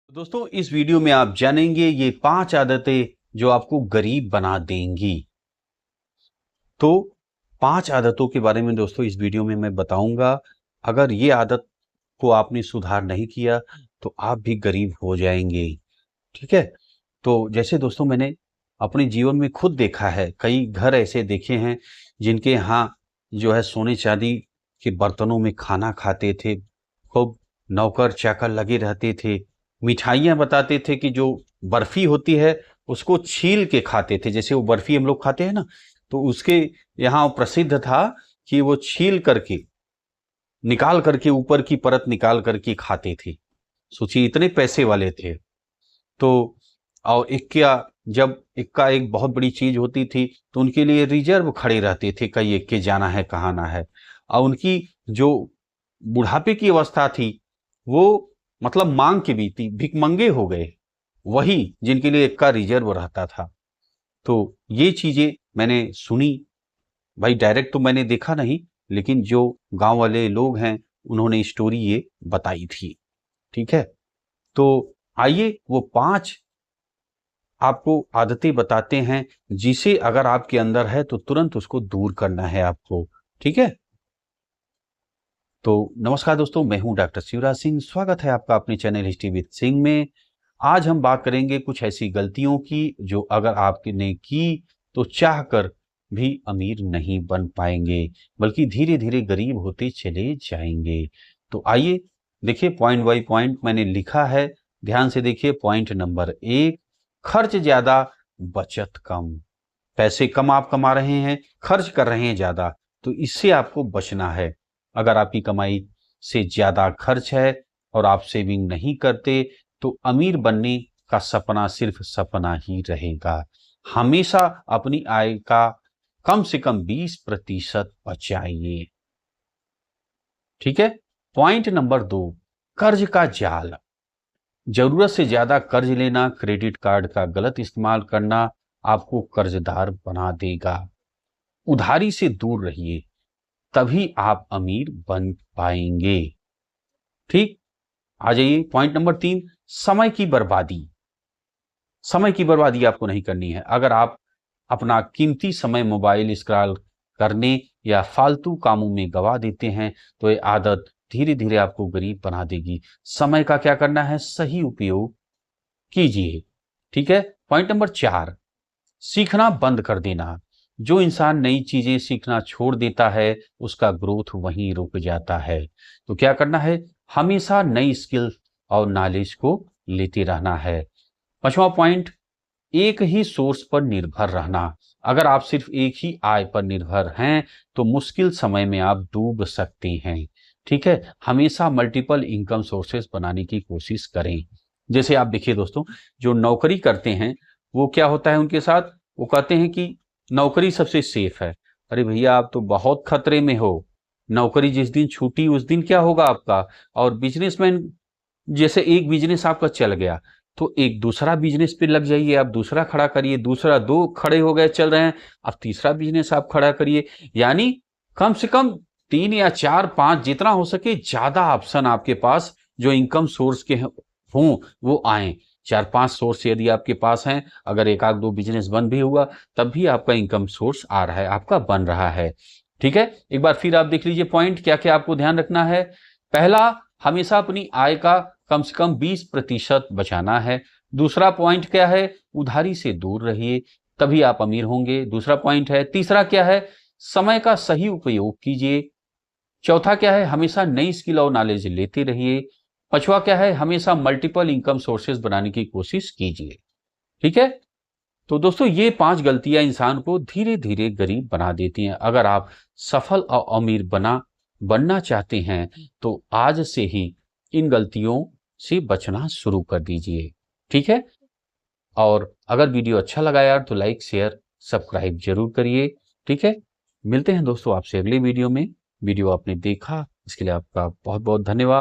दोस्तों इस वीडियो में आप जानेंगे ये 5 आदतें जो आपको गरीब बना देंगी। तो 5 आदतों के बारे में दोस्तों इस वीडियो में मैं बताऊंगा। अगर ये आदत को आपने सुधार नहीं किया तो आप भी गरीब हो जाएंगे। ठीक है। तो जैसे दोस्तों मैंने अपने जीवन में खुद देखा है, कई घर ऐसे देखे हैं जिनके यहाँ जो है सोने चांदी के बर्तनों में खाना खाते थे, खूब नौकर चाकर लगे रहते थे, मिठाइयाँ बताते थे कि जो बर्फी होती है उसको छील के खाते थे। जैसे वो बर्फी हम लोग खाते हैं ना, तो उसके यहाँ प्रसिद्ध था कि वो छील करके निकाल करके ऊपर की परत निकाल करके खाते थे। सोचिए इतने पैसे वाले थे। तो और इक्का, जब इक्का एक बहुत बड़ी चीज होती थी तो उनके लिए रिजर्व खड़े रहते थे, कई इक्के जाना है कहाँ ना है। और उनकी जो बुढ़ापे की अवस्था थी वो मतलब मांग के बीती, भिकमंगे हो गए वही जिनके लिए इक्का रिजर्व रहता था। तो ये चीजें मैंने सुनी। भाई डायरेक्ट तो मैंने देखा नहीं, लेकिन जो गांव वाले लोग हैं उन्होंने स्टोरी ये बताई थी। ठीक है। तो आइए वो 5 आपको आदतें बताते हैं जिसे अगर आपके अंदर है तो तुरंत उसको दूर करना है आपको। ठीक है। तो नमस्कार दोस्तों, मैं हूं डॉक्टर शिवराज सिंह। स्वागत है आपका अपने चैनल हिस्ट्री विद सिंह में। आज हम बात करेंगे कुछ ऐसी गलतियों की जो अगर आपने की तो चाह कर भी अमीर नहीं बन पाएंगे, बल्कि धीरे धीरे गरीब होते चले जाएंगे। तो आइए देखिए, पॉइंट बाय पॉइंट मैंने लिखा है, ध्यान से देखिए। पॉइंट नंबर 1, खर्च ज्यादा बचत कम। पैसे कम आप कमा रहे हैं, खर्च कर रहे हैं ज्यादा, तो इससे आपको बचना है। अगर आपकी कमाई से ज्यादा खर्च है और आप सेविंग नहीं करते तो अमीर बनने का सपना सिर्फ सपना ही रहेगा। हमेशा अपनी आय का कम से कम 20% बचाइए। ठीक है। पॉइंट नंबर 2, कर्ज का जाल। जरूरत से ज्यादा कर्ज लेना, क्रेडिट कार्ड का गलत इस्तेमाल करना आपको कर्जदार बना देगा। उधारी से दूर रहिए, तभी आप अमीर बन पाएंगे। ठीक। आ जाइए पॉइंट नंबर 3, समय की बर्बादी। समय की बर्बादी आपको नहीं करनी है। अगर आप अपना कीमती समय मोबाइल स्क्रॉल करने या फालतू कामों में गवा देते हैं तो ये आदत धीरे धीरे आपको गरीब बना देगी। समय का क्या करना है, सही उपयोग कीजिए। ठीक है। पॉइंट नंबर 4, सीखना बंद कर देना। जो इंसान नई चीजें सीखना छोड़ देता है उसका ग्रोथ वहीं रुक जाता है। तो क्या करना है, हमेशा नई स्किल और नॉलेज को लेते रहना है। 5वां पॉइंट, एक ही सोर्स पर निर्भर रहना। अगर आप सिर्फ एक ही आय पर निर्भर हैं तो मुश्किल समय में आप डूब सकते हैं। ठीक है। हमेशा मल्टीपल इनकम सोर्सेस बनाने की कोशिश करें। जैसे आप देखिए दोस्तों, जो नौकरी करते हैं वो क्या होता है उनके साथ, वो कहते हैं कि नौकरी सबसे सेफ है। अरे भैया, आप तो बहुत खतरे में हो। नौकरी जिस दिन छूटी उस दिन क्या होगा आपका। और बिजनेसमैन, जैसे एक बिजनेस आपका चल गया तो एक दूसरा बिजनेस पे लग जाइए, आप दूसरा खड़ा करिए, दूसरा, 2 खड़े हो गए चल रहे हैं, अब तीसरा बिजनेस आप खड़ा करिए। यानी कम से कम 3 या 4 5 जितना हो सके ज्यादा ऑप्शन आपके पास जो इनकम सोर्स के हों वो आए। 4 5 सोर्स यदि आपके पास हैं, अगर एक आध दो बिजनेस बंद भी हुआ तब भी आपका इनकम सोर्स आ रहा है, आपका बन रहा है। ठीक है। एक बार फिर आप देख लीजिए पॉइंट क्या क्या आपको ध्यान रखना है। पहला, हमेशा अपनी आय का कम से कम 20% बचाना है। दूसरा पॉइंट क्या है, उधारी से दूर रहिए, तभी आप अमीर होंगे। दूसरा पॉइंट है। तीसरा क्या है, समय का सही उपयोग कीजिए। चौथा क्या है, हमेशा नई स्किल और नॉलेज लेते रहिए। पांचवा क्या है, हमेशा मल्टीपल इनकम सोर्सेज बनाने की कोशिश कीजिए। ठीक है। तो दोस्तों ये 5 गलतियां इंसान को धीरे धीरे गरीब बना देती हैं। अगर आप सफल और अमीर बनना चाहते हैं तो आज से ही इन गलतियों से बचना शुरू कर दीजिए। ठीक है। और अगर वीडियो अच्छा लगा यार तो लाइक शेयर सब्सक्राइब जरूर करिए। ठीक है। मिलते हैं दोस्तों आपसे अगले वीडियो में। वीडियो आपने देखा इसके लिए आपका बहुत बहुत धन्यवाद।